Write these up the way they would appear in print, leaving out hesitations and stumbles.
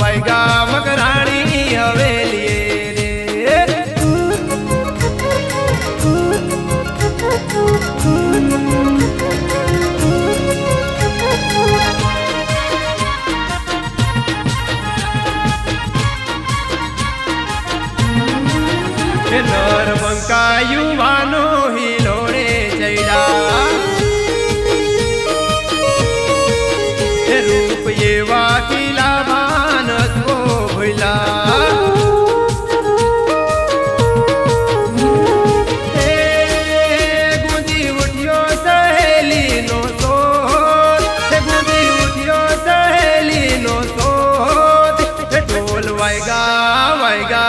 वायगा मकराणी हवेली रे। नरबंका युवानो हिलोड़े चैडा रूप ये वाकिला मानस को भैला गुंजी उठियो सहेली नो सोच, गुंजी उठियो सहेली नो सोच। ढोल वायगा वायगा,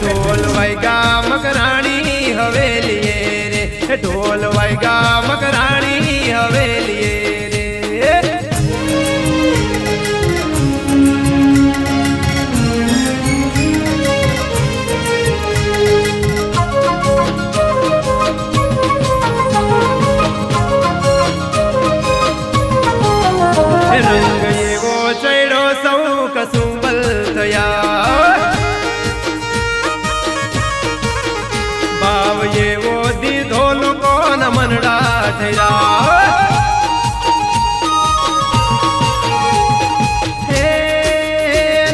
ढोल वायगा मकराणी हवेली रे। ढोल वायगा मकराणी हवेली रे। रंग एवो चढ़ो सौ कसुंबल थया, भाव एवो दीधो लोको न मनडा थया। हे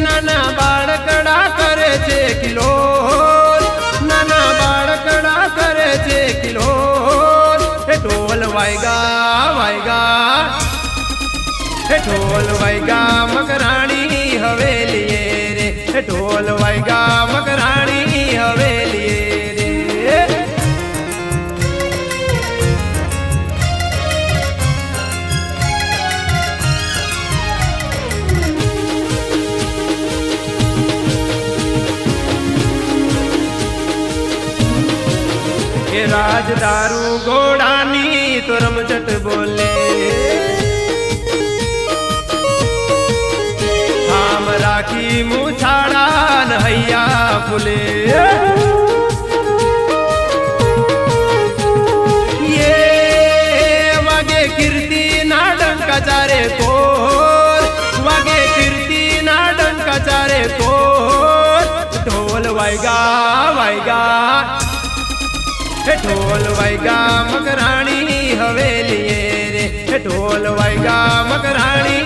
नाना बाळकड़ा करे छे किलोल, नाना बाळकड़ा करे छे किलोल। ढोल वायगा वायगा, ढोल वायगा मकराणी हवेली रे। ढोल वायगा मकराणी हवेली रे। राजदारू घोड़ानी तो रमचट बोले, हम राखी मुछाड़ा नहैया फुले। ये वागे कीर्ति ना डंका चारे कोर, वागे कीर्ति ना डंका चारे कोर। ढोल वायगा वायगा, ढोल वायगा मकराणी हवेली रे। ढोल वायगा मकराणी